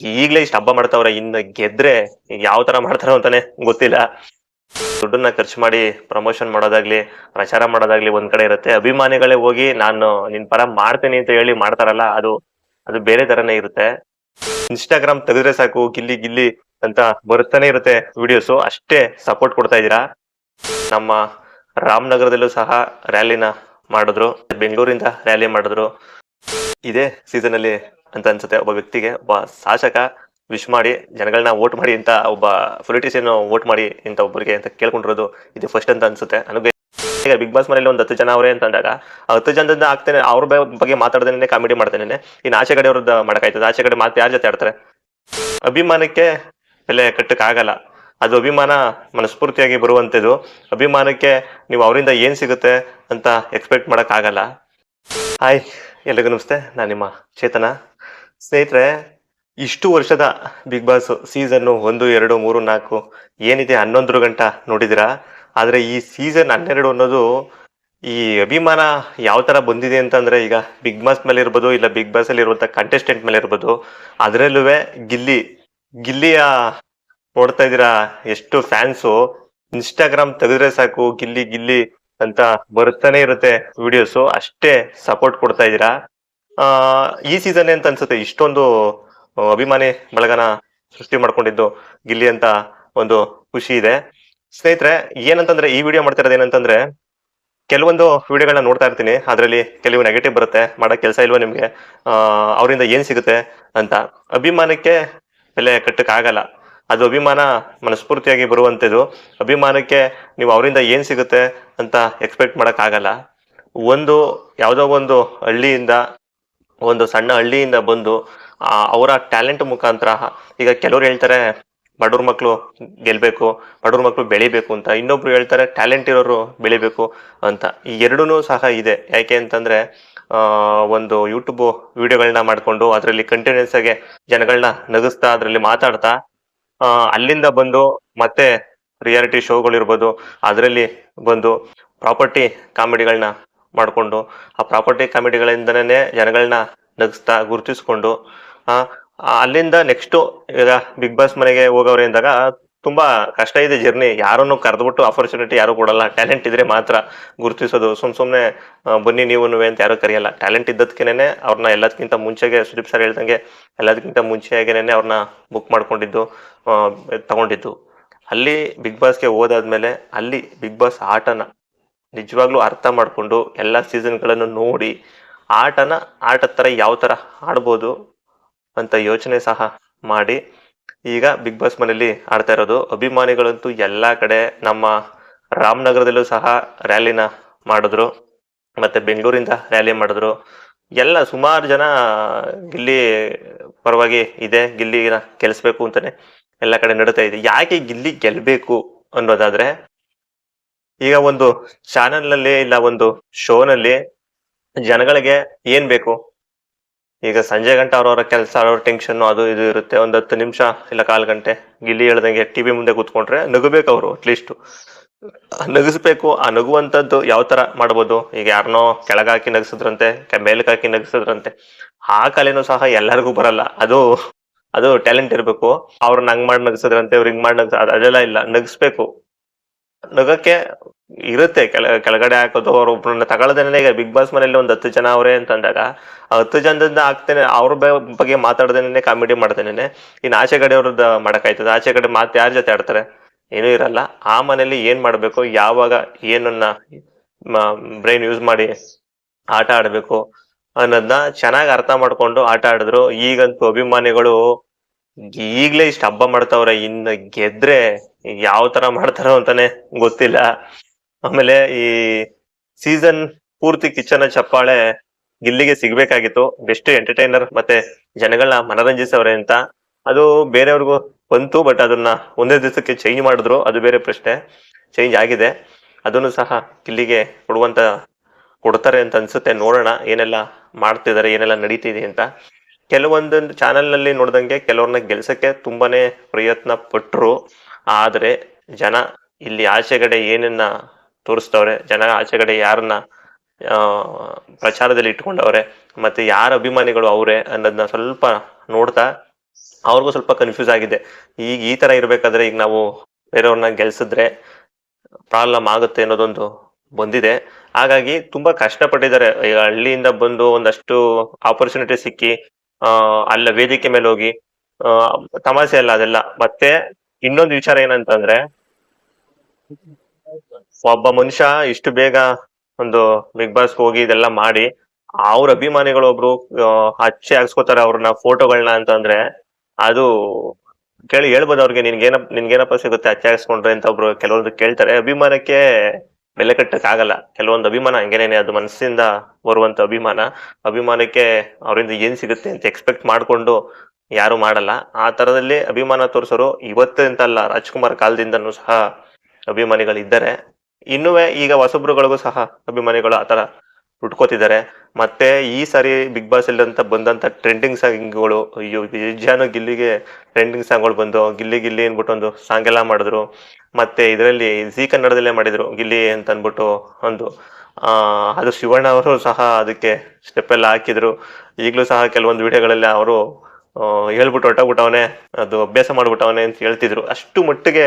ಈಗ್ಲೇ ಇಷ್ಟ ಹಬ್ಬ ಮಾಡ್ತಾವ್ರೆ, ಇನ್ನು ಗೆದ್ರೆ ಯಾವ ತರ ಮಾಡ್ತಾರೋ ಅಂತಾನೆ ಗೊತ್ತಿಲ್ಲ. ದುಡ್ಡನ್ನ ಖರ್ಚು ಮಾಡಿ ಪ್ರಮೋಷನ್ ಮಾಡೋದಾಗ್ಲಿ, ಪ್ರಚಾರ ಮಾಡೋದಾಗ್ಲಿ ಒಂದ್ ಕಡೆ ಇರುತ್ತೆ. ಅಭಿಮಾನಿಗಳೇ ಹೋಗಿ ನಾನು ನಿನ್ ಪರ ಮಾಡ್ತೀನಿ ಅಂತ ಹೇಳಿ ಮಾಡ್ತಾರಲ್ಲ, ಅದು ಅದು ಬೇರೆ ತರನೇ ಇರುತ್ತೆ. ಇನ್ಸ್ಟಾಗ್ರಾಮ್ ತೆಗೆದ್ರೆ ಸಾಕು ಗಿಲ್ಲಿ ಗಿಲ್ಲಿ ಅಂತ ಬರ್ತಾನೆ ಇರುತ್ತೆ ವಿಡಿಯೋಸ್. ಅಷ್ಟೇ ಸಪೋರ್ಟ್ ಕೊಡ್ತಾ ಇದೀರಾ. ನಮ್ಮ ರಾಮನಗರದಲ್ಲೂ ಸಹ ರ್ಯಾಲಿನ ಮಾಡಿದ್ರು, ಬೆಂಗಳೂರಿಂದ ರ್ಯಾಲಿ ಮಾಡಿದ್ರು. ಇದೇ ಸೀಸನ್ ಅಲ್ಲಿ ಅಂತ ಅನ್ಸುತ್ತೆ ಒಬ್ಬ ವ್ಯಕ್ತಿಗೆ, ಒಬ್ಬ ಶಾಸಕ ವಿಶ್ ಮಾಡಿ ಜನಗಳನ್ನ ವೋಟ್ ಮಾಡಿ ಅಂತ, ಒಬ್ಬ ಪೊಲಿಟಿಷಿಯನ್ ವೋಟ್ ಮಾಡಿ ಅಂತ ಒಬ್ಬರಿಗೆ ಅಂತ ಕೇಳ್ಕೊಂಡಿರೋದು ಇದು ಫಸ್ಟ್ ಅಂತ ಅನ್ಸುತ್ತೆ ನನಗೆ. ಈಗ ಬಿಗ್ ಬಾಸ್ ಮನೇಲಿ ಒಂದು 10 ಜನ ಅವರೇ ಅಂತ ಅಂದಾಗ 10 ಜನದಿಂದ ಆಗ್ತೇನೆ ಅವ್ರ ಬಗ್ಗೆ ಮಾತಾಡ್ದೇನೆ ಕಾಮಿಡಿ ಮಾಡ್ತೇನೆ. ಇನ್ನು ಆಚೆ ಕಡೆ ಅವ್ರದ್ದು ಮಾಡಕ್ಕಾಯ್ತದೆ? ಆಚೆ ಕಡೆ ಮಾತು ಯಾರ ಜೊತೆ ಆಡ್ತಾರೆ? ಅಭಿಮಾನಕ್ಕೆ ಬೆಲೆ ಕಟ್ಟಕ್ ಆಗಲ್ಲ. ಅದು ಅಭಿಮಾನ ಮನಸ್ಫೂರ್ತಿಯಾಗಿ ಬರುವಂತದ್ದು. ಅಭಿಮಾನಕ್ಕೆ ನೀವು ಅವರಿಂದ ಏನ್ ಸಿಗುತ್ತೆ ಅಂತ ಎಕ್ಸ್ಪೆಕ್ಟ್ ಮಾಡಕ್ ಆಗಲ್ಲ. ಹಾಯ್, ಎಲ್ರಿಗೂ ನಮಸ್ತೆ. ನಾನು ನಿಮ್ಮ ಚೇತನ. ಸ್ನೇಹಿತರೆ, ಇಷ್ಟು ವರ್ಷದ ಬಿಗ್ ಬಾಸ್ ಸೀಸನ್ 1, 2, 3, 4 ಏನಿದೆ 11 ಗಂಟ ನೋಡಿದಿರಾ. ಆದ್ರೆ ಈ ಸೀಸನ್ 12 ಅನ್ನೋದು ಈ ಅಭಿಮಾನ ಯಾವ ತರ ಬಂದಿದೆ ಅಂತಂದ್ರೆ, ಈಗ ಬಿಗ್ ಬಾಸ್ ಮೇಲೆ ಇರ್ಬೋದು, ಇಲ್ಲ ಬಿಗ್ ಬಾಸ್ ಅಲ್ಲಿ ಇರುವಂತ ಕಂಟೆಸ್ಟೆಂಟ್ ಮೇಲೆ ಇರ್ಬೋದು, ಅದ್ರಲ್ಲೂ ಗಿಲ್ಲಿಯ ನೋಡ್ತಾ ಇದೀರಾ ಎಷ್ಟು ಫ್ಯಾನ್ಸು. ಇನ್ಸ್ಟಾಗ್ರಾಮ್ ತೆಗೆದ್ರೆ ಸಾಕು ಗಿಲ್ಲಿ ಗಿಲ್ಲಿ ಅಂತ ಬರ್ತಾನೆ ಇರುತ್ತೆ ವಿಡಿಯೋಸ್. ಅಷ್ಟೇ ಸಪೋರ್ಟ್ ಕೊಡ್ತಾ ಇದೀರಾ. ಈ ಸೀಸನ್ ಅಂತ ಅನ್ಸುತ್ತೆ ಇಷ್ಟೊಂದು ಅಭಿಮಾನಿ ಬಳಗನ ಸೃಷ್ಟಿ ಮಾಡ್ಕೊಂಡಿದ್ದು ಗಿಲ್ಲಿ ಅಂತ ಒಂದು ಖುಷಿ ಇದೆ. ಸ್ನೇಹಿತರೆ, ಏನಂತಂದ್ರೆ ಈ ವಿಡಿಯೋ ಮಾಡ್ತಾ ಇರೋದು ಏನಂತಂದ್ರೆ, ಕೆಲವೊಂದು ವಿಡಿಯೋಗಳನ್ನ ನೋಡ್ತಾ ಇರ್ತೀನಿ, ಅದ್ರಲ್ಲಿ ಕೆಲವು ನೆಗೆಟಿವ್ ಬರುತ್ತೆ. ಮಾಡಕ್ ಕೆಲಸ ಇಲ್ವಾ ನಿಮ್ಗೆ, ಅವರಿಂದ ಏನ್ ಸಿಗುತ್ತೆ ಅಂತ. ಅಭಿಮಾನಕ್ಕೆ ಬೆಲೆ ಕಟ್ಟಕ್ ಆಗಲ್ಲ. ಅದು ಅಭಿಮಾನ ಮನಸ್ಫೂರ್ತಿಯಾಗಿ ಬರುವಂತದ್ದು. ಅಭಿಮಾನಕ್ಕೆ ನೀವು ಅವರಿಂದ ಏನ್ ಸಿಗುತ್ತೆ ಅಂತ ಎಕ್ಸ್ಪೆಕ್ಟ್ ಮಾಡಕ್ ಆಗಲ್ಲ. ಯಾವ್ದೋ ಒಂದು ಹಳ್ಳಿಯಿಂದ, ಒಂದು ಸಣ್ಣ ಹಳ್ಳಿಯಿಂದ ಬಂದು ಅವರ ಟ್ಯಾಲೆಂಟ್ ಮುಖಾಂತರ, ಈಗ ಕೆಲವ್ರು ಹೇಳ್ತಾರೆ ಬಡವ್ರ ಮಕ್ಳು ಗೆಲ್ಬೇಕು, ಬಡವ್ರ ಮಕ್ಳು ಬೆಳಿಬೇಕು ಅಂತ. ಇನ್ನೊಬ್ರು ಹೇಳ್ತಾರೆ ಟ್ಯಾಲೆಂಟ್ ಇರೋರು ಬೆಳಿಬೇಕು ಅಂತ. ಈ ಎರಡೂ ಸಹ ಇದೆ. ಯಾಕೆ ಅಂತಂದ್ರೆ, ಒಂದು ಯೂಟ್ಯೂಬ್ ವಿಡಿಯೋಗಳನ್ನ ಮಾಡ್ಕೊಂಡು ಅದರಲ್ಲಿ ಕಂಟಿನ್ಯೂಸ್ ಆಗಿ ಜನಗಳನ್ನ ನಗಿಸ್ತಾ, ಅದರಲ್ಲಿ ಮಾತಾಡ್ತಾ, ಅಲ್ಲಿಂದ ಬಂದು ಮತ್ತೆ ರಿಯಾಲಿಟಿ ಶೋಗಳಿರ್ಬೋದು, ಅದರಲ್ಲಿ ಬಂದು ಪ್ರಾಪರ್ಟಿ ಕಾಮಿಡಿಗಳನ್ನ ಮಾಡ್ಕೊಂಡು, ಆ ಪ್ರಾಪರ್ಟಿ ಕಾಮಿಡಿಗಳಿಂದನೇ ಜನಗಳನ್ನ ನಗಿಸ್ತಾ ಗುರುತಿಸ್ಕೊಂಡು, ಅಲ್ಲಿಂದ ನೆಕ್ಸ್ಟ್ ಈಗ ಬಿಗ್ ಬಾಸ್ ಮನೆಗೆ ಹೋಗೋರೆ ಅಂದಾಗ ತುಂಬಾ ಕಷ್ಟ ಇದೆ ಜರ್ನಿ. ಯಾರನ್ನು ಕರೆದ್ಬಿಟ್ಟು ಆಪರ್ಚುನಿಟಿ ಯಾರು ಕೊಡಲ್ಲ. ಟ್ಯಾಲೆಂಟ್ ಇದ್ರೆ ಮಾತ್ರ ಗುರುತಿಸೋದು. ಸುಮ್ನೆ ಬನ್ನಿ ನೀವುನುವೆ ಅಂತ ಯಾರು ಕರೆಯಲ್ಲ. ಟ್ಯಾಲೆಂಟ್ ಇದ್ದದ್ಕೇನೆ ಅವ್ರನ್ನ ಎಲ್ಲದಕ್ಕಿಂತ ಮುಂಚೆಗೆ, ಸುದೀಪ್ ಸರ್ ಹೇಳ್ದಂಗೆ, ಎಲ್ಲದಕ್ಕಿಂತ ಮುಂಚೆಗೇನೆ ಅವ್ರನ್ನ ಬುಕ್ ಮಾಡ್ಕೊಂಡಿದ್ದು, ತಗೊಂಡಿದ್ದು. ಅಲ್ಲಿ ಬಿಗ್ ಬಾಸ್ಗೆ ಹೋದಾದ್ಮೇಲೆ ಅಲ್ಲಿ ಬಿಗ್ ಬಾಸ್ ಆಟನ ನಿಜವಾಗ್ಲೂ ಅರ್ಥ ಮಾಡ್ಕೊಂಡು ಎಲ್ಲ ಸೀಸನ್ಗಳನ್ನು ನೋಡಿ ಆಟದ ತರ ಯಾವ ತರ ಆಡ್ಬೋದು ಅಂತ ಯೋಚನೆ ಸಹ ಮಾಡಿ ಈಗ ಬಿಗ್ ಬಾಸ್ ಮನೆಯಲ್ಲಿ ಆಡ್ತಾ ಇರೋದು. ಅಭಿಮಾನಿಗಳಂತೂ ಎಲ್ಲಾ ಕಡೆ, ನಮ್ಮ ರಾಮನಗರದಲ್ಲೂ ಸಹ ರ್ಯಾಲಿನ ಮಾಡಿದ್ರು, ಮತ್ತೆ ಬೆಂಗಳೂರಿಂದ ರ್ಯಾಲಿ ಮಾಡಿದ್ರು. ಎಲ್ಲ ಸುಮಾರು ಜನ ಗಿಲ್ಲಿ ಪರವಾಗಿ ಇದೆ, ಗಿಲ್ಲಿನ ಗೆಲ್ಸ್ಬೇಕು ಅಂತಾನೆ ಎಲ್ಲ ಕಡೆ ನಡೀತಾ ಇದೆ. ಯಾಕೆ ಗಿಲ್ಲಿ ಗೆಲ್ಬೇಕು ಅನ್ನೋದಾದ್ರೆ, ಈಗ ಒಂದು ಚಾನೆಲ್ ನಲ್ಲಿ ಇಲ್ಲ ಒಂದು ಶೋನಲ್ಲಿ ಜನಗಳಿಗೆ ಏನ್ ಬೇಕು? ಈಗ ಸಂಜೆ ಗಂಟೆ ಅವ್ರವ್ರ ಕೆಲಸ, ಅವ್ರವ್ರ ಟೆನ್ಷನ್, ಅದು ಇದು ಇರುತ್ತೆ. ಒಂದ್ 10 ನಿಮಿಷ ಇಲ್ಲ 1/4 ಗಂಟೆ ಗಿಲ್ಲಿ ಹೇಳ್ದಂಗೆ ಟಿವಿ ಮುಂದೆ ಕೂತ್ಕೊಂಡ್ರೆ ನಗಬೇಕು. ಅವರು ಅಟ್ಲೀಸ್ಟ್ ನಗಿಸ್ಬೇಕು. ಆ ನಗುವಂತದ್ದು ಯಾವ ತರ ಮಾಡ್ಬೋದು? ಈಗ ಯಾರನ್ನೋ ಕೆಳಗಾಕಿ ನಗಿಸಿದ್ರಂತೆ, ಮೇಲಕ್ ಹಾಕಿ ನಗಿಸಿದ್ರಂತೆ, ಆ ಕಲೆನೂ ಸಹ ಎಲ್ಲರಿಗೂ ಬರಲ್ಲ. ಅದು ಟ್ಯಾಲೆಂಟ್ ಇರ್ಬೇಕು. ಅವ್ರನ್ನ ಹಂಗ್ ಮಾಡಿ ನಗಿಸಿದ್ರಂತೆ, ಇವ್ರ ಹಿಂಗ್ ಮಾಡಿ ಅದೆಲ್ಲ ಇಲ್ಲ. ನಗಿಸ್ಬೇಕು. ನಗಕ್ಕೆ ಇರುತ್ತೆ. ಕೆಳಗಡೆ ಹಾಕೋದು, ಅವ್ರ ಒಬ್ರನ್ನ ತಗೊಳ್ದೇನೆ. ಈಗ ಬಿಗ್ ಬಾಸ್ ಮನೇಲಿ ಒಂದ್ 10 ಜನ ಅವರೇ ಅಂತ ಅಂದಾಗ 10 ಜನದಿಂದ ಆಗ್ತೇನೆ ಅವ್ರ ಬಗ್ಗೆ ಮಾತಾಡ್ದೇನೆ ಕಾಮಿಡಿ ಮಾಡ್ದೇನೆ. ಇನ್ನು ಆಚೆ ಕಡೆ ಅವ್ರದ್ದು ಮಾಡಕ್ಕಾಯ್ತದೆ? ಆಚೆ ಕಡೆ ಮಾತು ಯಾರ ಜೊತೆ ಆಡ್ತಾರೆ? ಏನೂ ಇರಲ್ಲ. ಆ ಮನೇಲಿ ಏನ್ ಮಾಡ್ಬೇಕು, ಯಾವಾಗ ಏನನ್ನ ಬ್ರೈನ್ ಯೂಸ್ ಮಾಡಿ ಆಟ ಆಡ್ಬೇಕು ಅನ್ನೋದನ್ನ ಚೆನ್ನಾಗಿ ಅರ್ಥ ಮಾಡ್ಕೊಂಡು ಆಟ ಆಡಿದ್ರು. ಈಗಂತೂ ಅಭಿಮಾನಿಗಳು ಈಗ್ಲೇ ಇಷ್ಟ ಹಬ್ಬ ಮಾಡ್ತಾವ್ರೆ, ಇನ್ನು ಗೆದ್ರೆ ಯಾವ ತರ ಮಾಡ್ತಾರೋ ಅಂತಾನೆ ಗೊತ್ತಿಲ್ಲ. ಆಮೇಲೆ ಈ ಸೀಸನ್ ಪೂರ್ತಿ ಕಿಚ್ಚನ ಚಪ್ಪಾಳೆ ಗಿಲ್ಲಿಗೆ ಸಿಗ್ಬೇಕಾಗಿತ್ತು. ಬೆಸ್ಟ್ ಎಂಟರ್ಟೈನರ್ ಮತ್ತೆ ಜನಗಳನ್ನ ಮನರಂಜಿಸವ್ರೆ ಅಂತ. ಅದು ಬೇರೆಯವ್ರಿಗೂ ಬಂತು, ಬಟ್ ಅದನ್ನ ಒಂದೇ ದಿವಸಕ್ಕೆ ಚೇಂಜ್ ಮಾಡಿದ್ರು. ಅದು ಬೇರೆ ಪ್ರಶ್ನೆ. ಚೇಂಜ್ ಆಗಿದೆ. ಅದನ್ನು ಸಹ ಗಿಲ್ಲಿಗೆ ಕೊಡ್ತಾರೆ ಅಂತ ಅನ್ಸುತ್ತೆ. ನೋಡೋಣ ಏನೆಲ್ಲ ಮಾಡ್ತಿದ್ದಾರೆ, ಏನೆಲ್ಲ ನಡೀತಿದೆ ಅಂತ. ಕೆಲವೊಂದು ಚಾನೆಲ್ ನಲ್ಲಿ ನೋಡ್ದಂಗೆ ಕೆಲವ್ರನ್ನ ಗೆಲ್ಸಕ್ಕೆ ತುಂಬಾನೇ ಪ್ರಯತ್ನ ಪಟ್ರು. ಆದ್ರೆ ಜನ ಇಲ್ಲಿ ಆಚೆಗಡೆ ಏನನ್ನ ತೋರಿಸ್ತವ್ರೆ, ಜನ ಆಚೆಗಡೆ ಯಾರನ್ನ ಪ್ರಚಾರದಲ್ಲಿ ಇಟ್ಕೊಂಡವ್ರೆ, ಮತ್ತೆ ಯಾರ ಅಭಿಮಾನಿಗಳು ಅವ್ರೆ ಅನ್ನೋದನ್ನ ಸ್ವಲ್ಪ ನೋಡ್ತಾ ಅವ್ರಿಗೂ ಸ್ವಲ್ಪ ಕನ್ಫ್ಯೂಸ್ ಆಗಿದೆ. ಈಗ ಈ ತರ ಇರ್ಬೇಕಾದ್ರೆ ಈಗ ನಾವು ಬೇರೆಯವ್ರನ್ನ ಗೆಲ್ಸಿದ್ರೆ ಪ್ರಾಬ್ಲಮ್ ಆಗುತ್ತೆ ಅನ್ನೋದೊಂದು ಬಂದಿದೆ. ಹಾಗಾಗಿ ತುಂಬಾ ಕಷ್ಟಪಟ್ಟಿದ್ದಾರೆ. ಈಗ ಹಳ್ಳಿಯಿಂದ ಬಂದು ಒಂದಷ್ಟು ಆಪರ್ಚುನಿಟಿ ಸಿಕ್ಕಿ ಅಲ್ಲ ವೇದಿಕೆ ಮೇಲೆ ಹೋಗಿ ಆ ತಮಾಷೆ ಅಲ್ಲ ಅದೆಲ್ಲ. ಮತ್ತೆ ಇನ್ನೊಂದು ವಿಚಾರ ಏನಂತಂದ್ರೆ, ಒಬ್ಬ ಮನುಷ್ಯ ಇಷ್ಟು ಬೇಗ ಒಂದು ಬಿಗ್ ಬಾಸ್ ಹೋಗಿ ಇದೆಲ್ಲ ಮಾಡಿ ಅವ್ರ ಅಭಿಮಾನಿಗಳು ಒಬ್ರು ಹಚ್ಚೆ ಹಾಕ್ಸ್ಕೊತಾರೆ ಅವ್ರನ್ನ ಫೋಟೋಗಳನ್ನ ಅಂತಂದ್ರೆ, ಅದು ಕೇಳಿ ಹೇಳ್ಬೋದು ಅವ್ರಿಗೆ, ನಿನ್ಗೇನಪ್ಪ ಸಿಗುತ್ತೆ ಹಚ್ಚೆ ಹಾಕ್ಸ್ಕೊಂಡ್ರೆ ಅಂತ ಒಬ್ರು ಕೆಲವೊಂದು ಕೇಳ್ತಾರೆ. ಅಭಿಮಾನಕ್ಕೆ ಬೆಲೆ ಕಟ್ಟಕ್ ಆಗಲ್ಲ. ಕೆಲವೊಂದು ಅಭಿಮಾನ ಹಂಗೇನೇನೆ, ಅದು ಮನಸ್ಸಿಂದ ಬರುವಂತ ಅಭಿಮಾನ. ಅಭಿಮಾನಕ್ಕೆ ಅವರಿಂದ ಏನ್ ಸಿಗುತ್ತೆ ಅಂತ ಎಕ್ಸ್ಪೆಕ್ಟ್ ಮಾಡ್ಕೊಂಡು ಯಾರು ಮಾಡಲ್ಲ. ಆ ತರದಲ್ಲಿ ಅಭಿಮಾನ ತೋರ್ಸೋರು ಇವತ್ತು ಅಂತಲ್ಲ, ರಾಜ್ಕುಮಾರ್ ಕಾಲದಿಂದನೂ ಸಹ ಅಭಿಮಾನಿಗಳಿದ್ದಾರೆ. ಇನ್ನುವೆ ಈಗ ಹೊಸಬ್ರುಗಳಿಗೂ ಸಹ ಅಭಿಮಾನಿಗಳು ಆತರ ಹುಟ್ಕೋತಿದ್ದಾರೆ. ಮತ್ತೆ ಈ ಸಾರಿ ಬಿಗ್ ಬಾಸ್ ಅಲ್ಲಿ ಅಂತ ಬಂದಂತ ಟ್ರೆಂಡಿಂಗ್ ಸಾಂಗ್ಗಳು, ಅಯ್ಯೋ ಜಾನು ಗಿಲ್ಲಿಗೆ ಟ್ರೆಂಡಿಂಗ್ ಸಾಂಗ್ಗಳು ಬಂದು ಗಿಲ್ಲಿ ಗಿಲ್ಲಿ ಅನ್ಬಿಟ್ಟು ಒಂದು ಸಾಂಗ್ ಎಲ್ಲ ಮಾಡಿದ್ರು. ಮತ್ತೆ ಇದರಲ್ಲಿ ಜಿ ಕನ್ನಡದಲ್ಲೇ ಮಾಡಿದ್ರು ಗಿಲ್ಲಿ ಅಂತ ಅನ್ಬಿಟ್ಟು ಒಂದು ಅದು ಶಿವಣ್ಣ ಅವರು ಸಹ ಅದಕ್ಕೆ ಸ್ಟೆಪ್ ಎಲ್ಲ ಹಾಕಿದ್ರು. ಈಗಲೂ ಸಹ ಕೆಲವೊಂದು ವಿಡಿಯೋಗಳಲ್ಲಿ ಅವರು ಹೇಳ್ಬಿಟ್ಟು ಹೊಟ್ಟೋಗ್ಬಿಟ್ಟವನೆ, ಅದು ಅಭ್ಯಾಸ ಮಾಡ್ಬಿಟ್ಟವನೆ ಅಂತ ಹೇಳ್ತಿದ್ರು. ಅಷ್ಟು ಮಟ್ಟಿಗೆ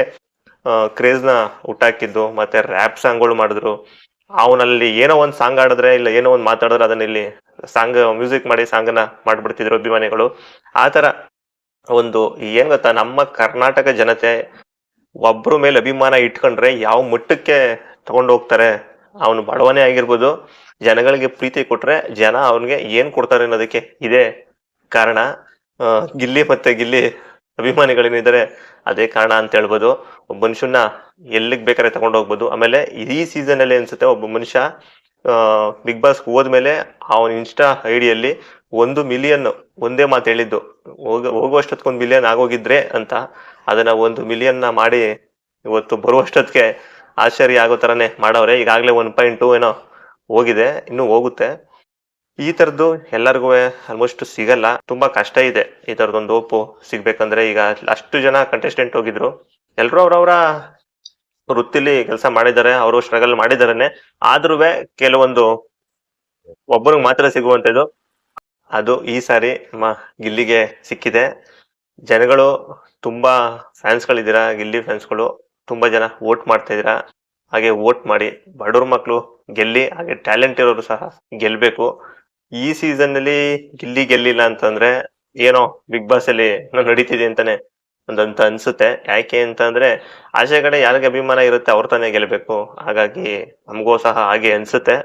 ಕ್ರೇಜ್ ನ ಹುಟ್ಟಾಕಿದ್ದು. ಮತ್ತೆ ರ್ಯಾಪ್ ಸಾಂಗ್ಗಳು ಮಾಡಿದ್ರು. ಅವನಲ್ಲಿ ಏನೋ ಒಂದ್ ಸಾಂಗ್ ಆಡಿದ್ರೆ ಇಲ್ಲ ಏನೋ ಒಂದ್ ಮಾತಾಡಿದ್ರೆ ಅದನ್ನ ಇಲ್ಲಿ ಸಾಂಗ್ ಮ್ಯೂಸಿಕ್ ಮಾಡಿ ಸಾಂಗ್ನ ಮಾಡ್ಬಿಡ್ತಿದ್ರು ಅಭಿಮಾನಿಗಳು. ಆತರ ಒಂದು ಏನ್ ಗೊತ್ತಾ, ನಮ್ಮ ಕರ್ನಾಟಕ ಜನತೆ ಒಬ್ರ ಮೇಲೆ ಅಭಿಮಾನ ಇಟ್ಕೊಂಡ್ರೆ ಯಾವ ಮಟ್ಟಕ್ಕೆ ತಗೊಂಡು ಹೋಗ್ತಾರೆ. ಅವನು ಬಡವನೇ ಆಗಿರ್ಬೋದು, ಜನಗಳಿಗೆ ಪ್ರೀತಿ ಕೊಟ್ರೆ ಜನ ಅವನಿಗೆ ಏನ್ ಕೊಡ್ತಾರೆ ಅನ್ನೋದಕ್ಕೆ ಇದೇ ಕಾರಣ. ಗಿಲ್ಲಿ ಮತ್ತೆ ಗಿಲ್ಲಿ ಅಭಿಮಾನಿಗಳೇನಿದ್ದಾರೆ ಅದೇ ಕಾರಣ ಅಂತ ಹೇಳ್ಬೋದು. ಒಬ್ಬ ಮನುಷ್ಯನ ಎಲ್ಲಿಗ್ ಬೇಕಾದ್ರೆ ತಗೊಂಡು ಹೋಗ್ಬೋದು. ಆಮೇಲೆ ಈ ಸೀಸನ್ ಅಲ್ಲಿ ಅನ್ಸುತ್ತೆ ಒಬ್ಬ ಮನುಷ್ಯ ಬಿಗ್ ಬಾಸ್ ಹೋದ್ಮೇಲೆ ಅವನ ಇನ್ಸ್ಟಾ ಐಡಿಯಲ್ಲಿ 1 ಮಿಲಿಯನ್ ಒಂದೇ ಮಾತು ಹೇಳಿದ್ದು, ಹೋಗುವಷ್ಟೊತ್ತಿಗೆ 1 ಮಿಲಿಯನ್ ಆಗೋಗಿದ್ರೆ ಅಂತ. ಅದನ್ನ 1 ಮಿಲಿಯನ್ ಮಾಡಿ ಇವತ್ತು ಬರುವಷ್ಟೊತ್ತಿಗೆ ಆಶ್ಚರ್ಯ ಆಗೋ ತರನೇ ಮಾಡವ್ರೆ. ಈಗಾಗ್ಲೇ 1.2 ಏನೋ ಹೋಗಿದೆ, ಇನ್ನು ಹೋಗುತ್ತೆ. ಈ ತರದ್ದು ಎಲ್ಲರಿಗೂ ಆಲ್ಮೋಸ್ಟ್ ಸಿಗಲ್ಲ. ತುಂಬಾ ಕಷ್ಟ ಇದೆ ಈ ತರದೊಂದು ಹೋಪು ಸಿಗ್ಬೇಕಂದ್ರೆ. ಈಗ ಅಷ್ಟು ಜನ ಕಂಟೆಸ್ಟೆಂಟ್ ಹೋಗಿದ್ರು, ಎಲ್ರು ಅವ್ರವ್ರ ವೃತ್ತಿಲಿ ಕೆಲಸ ಮಾಡಿದ್ದಾರೆ, ಅವರು ಸ್ಟ್ರಗಲ್ ಮಾಡಿದಾರೇನೆ. ಆದ್ರೂ ಕೆಲವೊಂದು ಒಬ್ಬರಿಗೆ ಮಾತ್ರ ಸಿಗುವಂತದ್ದು, ಅದು ಈ ಸಾರಿ ನಮ್ಮ ಗಿಲ್ಲಿಗೆ ಸಿಕ್ಕಿದೆ. ಜನಗಳು ತುಂಬಾ ಫ್ಯಾನ್ಸ್ಗಳಿದ್ದೀರಾ, ಗಿಲ್ಲಿ ಫ್ಯಾನ್ಸ್ಗಳು ತುಂಬಾ ಜನ ವೋಟ್ ಮಾಡ್ತಾ ಇದೀರಾ. ಹಾಗೆ ವೋಟ್ ಮಾಡಿ ಬಡವ್ರ ಮಕ್ಳು ಗೆಲ್ಲಿ, ಹಾಗೆ ಟ್ಯಾಲೆಂಟ್ ಇರೋರು ಸಹ ಗೆಲ್ಬೇಕು. ಈ ಸೀಸನ್ ಅಲ್ಲಿ ಗಿಲ್ಲಿ ಗೆಲ್ಲಿಲ್ಲ ಅಂತಂದ್ರೆ ಏನೋ ಬಿಗ್ ಬಾಸ್ ಅಲ್ಲಿ ನಡೀತಿದೆ ಅಂತಾನೆ ಒಂದಂತ ಅನ್ಸುತ್ತೆ. ಯಾಕೆ ಅಂತಂದ್ರೆ ಆಚೆ ಕಡೆ ಯಾರಿಗೆ ಅಭಿಮಾನ ಇರುತ್ತೆ ಅವ್ರ ತಾನೇ ಗೆಲ್ಬೇಕು. ಹಾಗಾಗಿ ನಮಗೂ ಸಹ ಹಾಗೆ ಅನ್ಸುತ್ತೆ.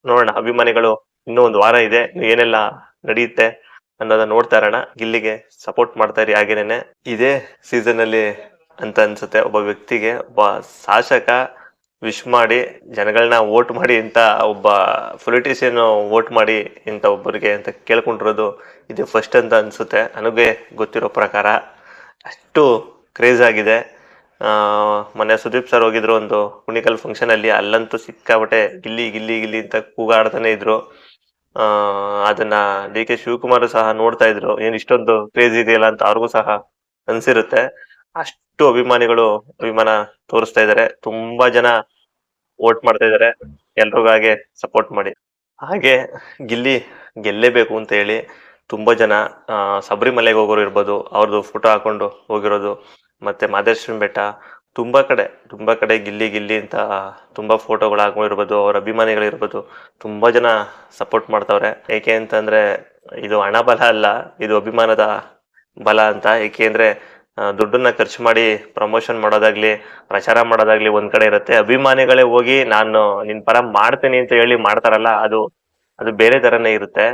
ನೋಡೋಣ, ಅಭಿಮಾನಿಗಳು ಇನ್ನೂ ಒಂದು ವಾರ ಇದೆ, ಏನೆಲ್ಲ ನಡೆಯುತ್ತೆ ಅನ್ನೋದನ್ನ ನೋಡ್ತಾ ಇರೋಣ. ಗಿಲ್ಲಿಗೆ ಸಪೋರ್ಟ್ ಮಾಡ್ತಾ ಇರಿ ಹಾಗೇನೇನೆ. ಇದೇ ಸೀಸನ್ ಅಲ್ಲಿ ಅಂತ ಅನ್ಸುತ್ತೆ ಒಬ್ಬ ವ್ಯಕ್ತಿಗೆ ಒಬ್ಬ ಶಾಸಕ ವಿಶ್ ಮಾಡಿ ಜನಗಳನ್ನ ವೋಟ್ ಮಾಡಿ ಅಂತ, ಒಬ್ಬ ಪೊಲಿಟಿಷಿಯನ್ ವೋಟ್ ಮಾಡಿ ಇಂತ ಒಬ್ಬರಿಗೆ ಅಂತ ಕೇಳ್ಕೊಂಡಿರೋದು ಇದು ಫಸ್ಟ್ ಅಂತ ಅನ್ಸುತ್ತೆ ನನಗೆ ಗೊತ್ತಿರೋ ಪ್ರಕಾರ. ಅಷ್ಟು ಕ್ರೇಜ್ ಆಗಿದೆ. ಮೊನ್ನೆ ಸುದೀಪ್ ಸರ್ ಹೋಗಿದ್ರು ಒಂದು ಕುಣಿಕಲ್ ಫಂಕ್ಷನ್ ಅಲ್ಲಿ, ಅಲ್ಲಂತೂ ಸಿಕ್ಕಾಬಟ್ಟೆ ಗಿಲ್ಲಿ ಗಿಲ್ಲಿ ಗಿಲ್ಲಿ ಅಂತ ಕೂಗಾಡ್ತಾನೆ ಇದ್ರು. ಅದನ್ನ ಡಿ ಕೆ ಶಿವಕುಮಾರ್ ಸಹ ನೋಡ್ತಾ ಇದ್ರು, ಏನ್ ಇಷ್ಟೊಂದು ಕ್ರೇಜ್ ಇದೆಯಲ್ಲ ಅಂತ ಅವ್ರಿಗೂ ಸಹ ಅನ್ಸಿರುತ್ತೆ. ಅಷ್ಟು ಅಭಿಮಾನಿಗಳು ಅಭಿಮಾನ ತೋರಿಸ್ತಾ ಇದಾರೆ. ತುಂಬಾ ಜನ ವೋಟ್ ಮಾಡ್ತಾ ಇದಾರೆ. ಎಲ್ರಿಗೂ ಹಾಗೆ ಸಪೋರ್ಟ್ ಮಾಡಿ. ಹಾಗೆ ಗಿಲ್ಲಿ ಗೆಲ್ಲೇಬೇಕು ಅಂತ ಹೇಳಿ ತುಂಬಾ ಜನ ಶಬರಿಮಲೆಗೆ ಹೋಗೋರು ಇರ್ಬೋದು, ಅವ್ರದ್ದು ಫೋಟೋ ಹಾಕೊಂಡು ಹೋಗಿರೋದು. ಮತ್ತೆ ಮಾದೇಶ್ವರನ ಬೆಟ್ಟ, ತುಂಬಾ ಕಡೆ ಗಿಲ್ಲಿ ಗಿಲ್ಲಿ ಅಂತ ತುಂಬಾ ಫೋಟೋಗಳು ಹಾಕೊಂಡಿರ್ಬೋದು. ಅವ್ರ ಅಭಿಮಾನಿಗಳಿರ್ಬೋದು, ತುಂಬಾ ಜನ ಸಪೋರ್ಟ್ ಮಾಡ್ತಾವ್ರೆ. ಏಕೆ ಅಂತಂದ್ರೆ ಇದು ಹಣ ಬಲ ಅಲ್ಲ, ಇದು ಅಭಿಮಾನದ ಬಲ ಅಂತ. ಏಕೆಂದ್ರೆ ದುಡ್ಡನ್ನ ಖರ್ಚು ಮಾಡಿ ಪ್ರಮೋಷನ್ ಮಾಡೋದಾಗ್ಲಿ ಪ್ರಚಾರ ಮಾಡೋದಾಗ್ಲಿ ಒಂದ್ ಕಡೆ ಇರುತ್ತೆ. ಅಭಿಮಾನಿಗಳೇ ಹೋಗಿ ನಾನು ನಿನ್ ಪರ ಮಾಡ್ತೀನಿ ಅಂತ ಹೇಳಿ ಮಾಡ್ತಾರಲ್ಲ, ಅದು ಬೇರೆ ತರನೇ ಇರುತ್ತೆ.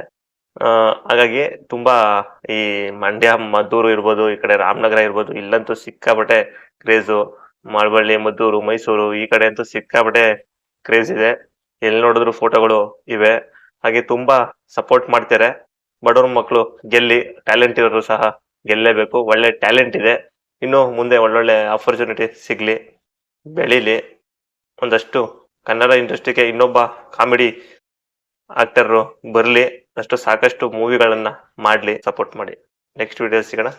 ಹಾಗಾಗಿ ತುಂಬಾ ಈ ಮಂಡ್ಯ ಮದ್ದೂರು ಇರ್ಬೋದು, ಈ ಕಡೆ ರಾಮನಗರ ಇರ್ಬೋದು, ಇಲ್ಲಂತೂ ಸಿಕ್ಕಾಬಟ್ಟೆ ಕ್ರೇಜು. ಮಳವಳ್ಳಿ, ಮದ್ದೂರು, ಮೈಸೂರು ಈ ಕಡೆ ಅಂತೂ ಸಿಕ್ಕಾಬಟ್ಟೆ ಕ್ರೇಜ್ ಇದೆ. ಎಲ್ಲಿ ನೋಡಿದ್ರು ಫೋಟೋಗಳು ಇವೆ. ಹಾಗೆ ತುಂಬಾ ಸಪೋರ್ಟ್ ಮಾಡ್ತಾರೆ. ಬಡವ್ರ ಮಕ್ಕಳು ಗೆಲ್ಲಿ, ಟ್ಯಾಲೆಂಟ್ ಇರೋರು ಸಹ ಗೆಲ್ಲೇಬೇಕು. ಒಳ್ಳೆ ಟ್ಯಾಲೆಂಟ್ ಇದೆ, ಇನ್ನು ಮುಂದೆ ಒಳ್ಳೊಳ್ಳೆ ಆಪರ್ಚುನಿಟಿ ಸಿಗ್ಲಿ, ಬೆಳೀಲಿ. ಒಂದಷ್ಟು ಕನ್ನಡ ಇಂಡಸ್ಟ್ರಿಗೆ ಇನ್ನೊಬ್ಬ ಕಾಮಿಡಿ ಆಕ್ಟರ್ ಬರ್ಲಿ, ಅಷ್ಟು ಸಾಕಷ್ಟು ಮೂವಿಗಳನ್ನ ಮಾಡ್ಲಿ, ಸಪೋರ್ಟ್ ಮಾಡಿ. ನೆಕ್ಸ್ಟ್ ವಿಡಿಯೋ ಸಿಗೋಣ.